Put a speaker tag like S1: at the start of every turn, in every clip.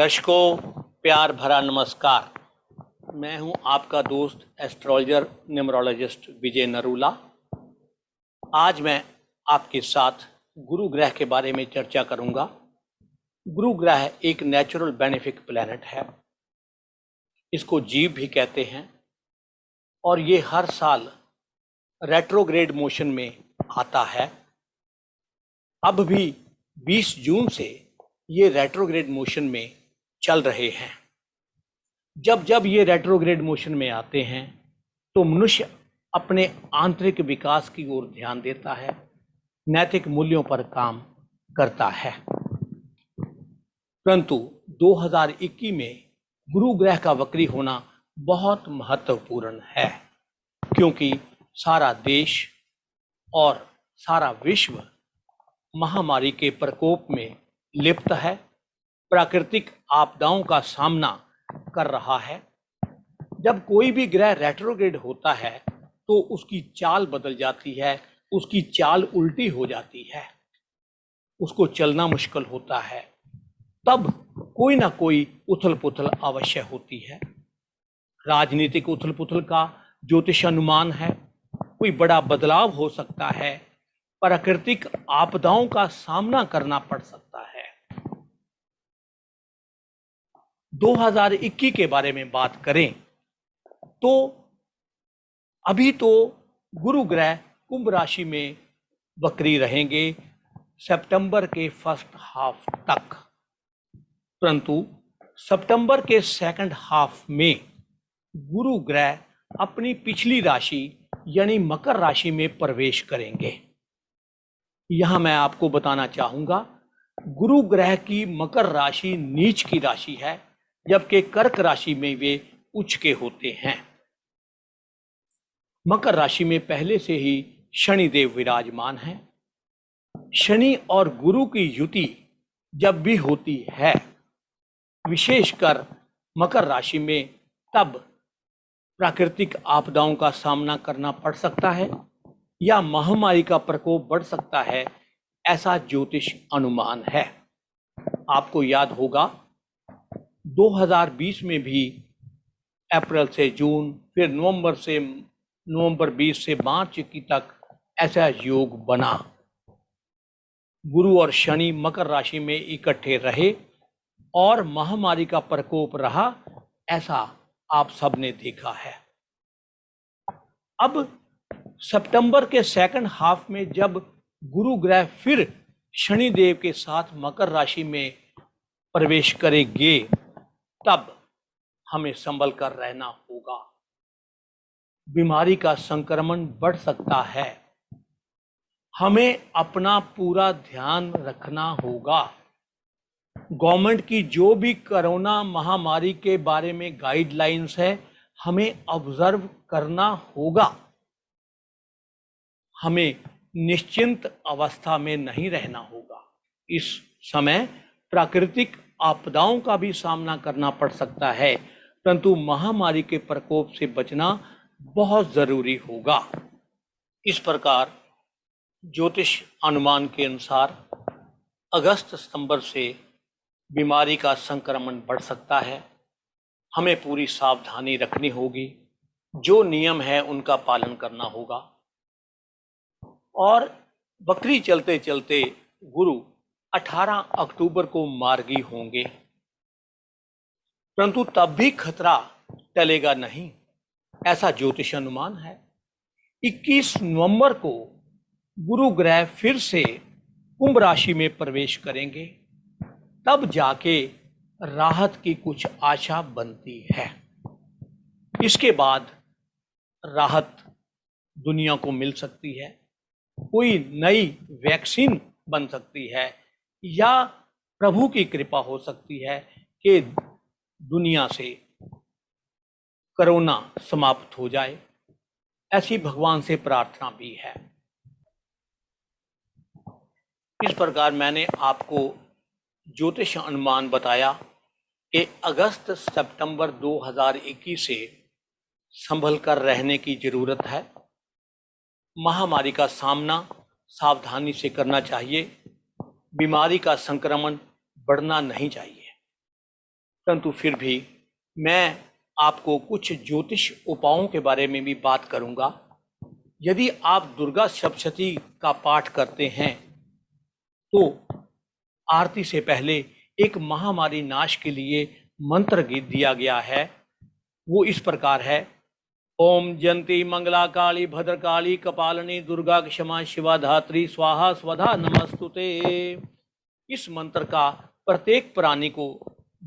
S1: दर्शकों, प्यार भरा नमस्कार। मैं हूं आपका दोस्त एस्ट्रोलॉजर न्यूमरोलॉजिस्ट विजय नरूला। आज मैं आपके साथ गुरु ग्रह के बारे में चर्चा करूंगा। गुरु ग्रह एक नेचुरल बेनिफिक प्लैनेट है, इसको जीव भी कहते हैं और ये हर साल रेट्रोग्रेड मोशन में आता है। अब भी 20 जून से ये रेट्रोग्रेड मोशन में चल रहे हैं। जब जब ये रेट्रोग्रेड मोशन में आते हैं तो मनुष्य अपने आंतरिक विकास की ओर ध्यान देता है, नैतिक मूल्यों पर काम करता है। परंतु 2021 में गुरु ग्रह का वक्री होना बहुत महत्वपूर्ण है, क्योंकि सारा देश और सारा विश्व महामारी के प्रकोप में लिप्त है, प्राकृतिक आपदाओं का सामना कर रहा है। जब कोई भी ग्रह रेट्रोग्रेड होता है तो उसकी चाल बदल जाती है, उसकी चाल उल्टी हो जाती है, उसको चलना मुश्किल होता है। तब कोई ना कोई उथल पुथल अवश्य होती है। राजनीतिक उथल पुथल का ज्योतिष अनुमान है, कोई बड़ा बदलाव हो सकता है, प्राकृतिक आपदाओं का सामना करना पड़ सकता है। 2021 के बारे में बात करें तो अभी तो गुरु ग्रह कुंभ राशि में वक्री रहेंगे सितंबर के फर्स्ट हाफ तक, परंतु सितंबर के सेकंड हाफ में गुरु ग्रह अपनी पिछली राशि यानी मकर राशि में प्रवेश करेंगे। यहां मैं आपको बताना चाहूंगा, गुरु ग्रह की मकर राशि नीच की राशि है, जबकि कर्क राशि में वे उच्च के होते हैं। मकर राशि में पहले से ही शनिदेव विराजमान हैं। शनि और गुरु की युति जब भी होती है, विशेषकर मकर राशि में, तब प्राकृतिक आपदाओं का सामना करना पड़ सकता है या महामारी का प्रकोप बढ़ सकता है, ऐसा ज्योतिष अनुमान है। आपको याद होगा 2020 में भी अप्रैल से जून, फिर नवंबर 20 से मार्च 21 तक ऐसा योग बना। गुरु और शनि मकर राशि में इकट्ठे रहे और महामारी का प्रकोप रहा, ऐसा आप सबने देखा है। अब सितंबर के सेकंड हाफ में जब गुरु ग्रह फिर शनिदेव के साथ मकर राशि में प्रवेश करेंगे, तब हमें संभल कर रहना होगा। बीमारी का संक्रमण बढ़ सकता है, हमें अपना पूरा ध्यान रखना होगा। गवर्नमेंट की जो भी कोरोना महामारी के बारे में गाइडलाइंस है, हमें ऑब्जर्व करना होगा। हमें निश्चिंत अवस्था में नहीं रहना होगा। इस समय प्राकृतिक आपदाओं का भी सामना करना पड़ सकता है, परंतु महामारी के प्रकोप से बचना बहुत जरूरी होगा। इस प्रकार ज्योतिष अनुमान के अनुसार अगस्त सितंबर से बीमारी का संक्रमण बढ़ सकता है। हमें पूरी सावधानी रखनी होगी, जो नियम है उनका पालन करना होगा। और वक्री चलते चलते गुरु 18 अक्टूबर को मार्गी होंगे, परंतु तब भी खतरा टलेगा नहीं, ऐसा ज्योतिष अनुमान है। 21 नवंबर को गुरु ग्रह फिर से कुंभ राशि में प्रवेश करेंगे, तब जाके राहत की कुछ आशा बनती है। इसके बाद राहत दुनिया को मिल सकती है, कोई नई वैक्सीन बन सकती है, या प्रभु की कृपा हो सकती है कि दुनिया से कोरोना समाप्त हो जाए। ऐसी भगवान से प्रार्थना भी है। इस प्रकार मैंने आपको ज्योतिष अनुमान बताया कि अगस्त सितंबर 2021 से संभल कर रहने की जरूरत है। महामारी का सामना सावधानी से करना चाहिए, बीमारी का संक्रमण बढ़ना नहीं चाहिए। परंतु फिर भी मैं आपको कुछ ज्योतिष उपायों के बारे में भी बात करूंगा। यदि आप दुर्गा सप्तशती का पाठ करते हैं तो आरती से पहले एक महामारी नाश के लिए मंत्र गीत दिया गया है। वो इस प्रकार है, ओम जयंती मंगला काली भद्रकाली कपालिनी दुर्गा क्षमा शिवा धात्री स्वाहा स्वधा नमस्तुते। इस मंत्र का प्रत्येक प्राणी को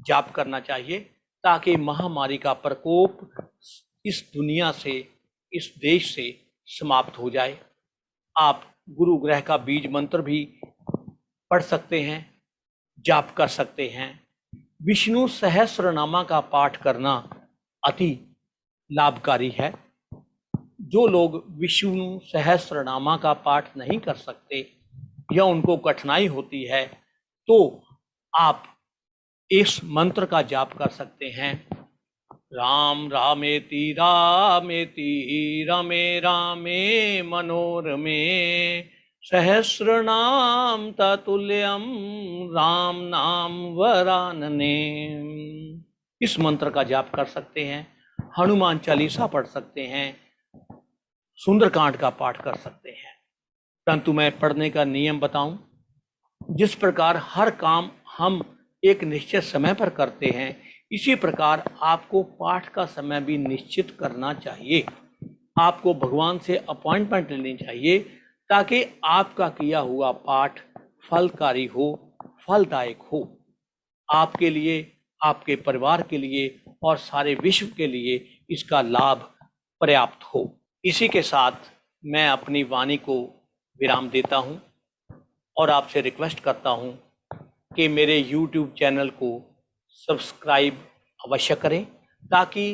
S1: जाप करना चाहिए ताकि महामारी का प्रकोप इस दुनिया से, इस देश से समाप्त हो जाए। आप गुरु ग्रह का बीज मंत्र भी पढ़ सकते हैं, जाप कर सकते हैं। विष्णु सहस्रनामा का पाठ करना अति लाभकारी है। जो लोग विष्णु सहस्रनामा का पाठ नहीं कर सकते या उनको कठिनाई होती है तो आप इस मंत्र का जाप कर सकते हैं। राम रामेति रामेति रमे रामे मनोरमे सहस्रनाम ततुल्यम राम नाम वरानने। इस मंत्र का जाप कर सकते हैं। हनुमान चालीसा पढ़ सकते हैं, सुंदरकांड का पाठ कर सकते हैं। परंतु मैं पढ़ने का नियम बताऊं, जिस प्रकार हर काम हम एक निश्चित समय पर करते हैं, इसी प्रकार आपको पाठ का समय भी निश्चित करना चाहिए। आपको भगवान से अपॉइंटमेंट लेनी चाहिए ताकि आपका किया हुआ पाठ फलकारी हो, फलदायक हो, आपके लिए, आपके परिवार के लिए और सारे विश्व के लिए इसका लाभ पर्याप्त हो। इसी के साथ मैं अपनी वाणी को विराम देता हूं और आपसे रिक्वेस्ट करता हूं कि मेरे YouTube चैनल को सब्सक्राइब अवश्य करें ताकि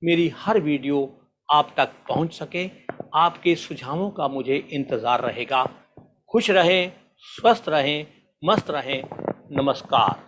S1: मेरी हर वीडियो आप तक पहुंच सके। आपके सुझावों का मुझे इंतज़ार रहेगा। खुश रहें, स्वस्थ रहें, मस्त रहें। नमस्कार।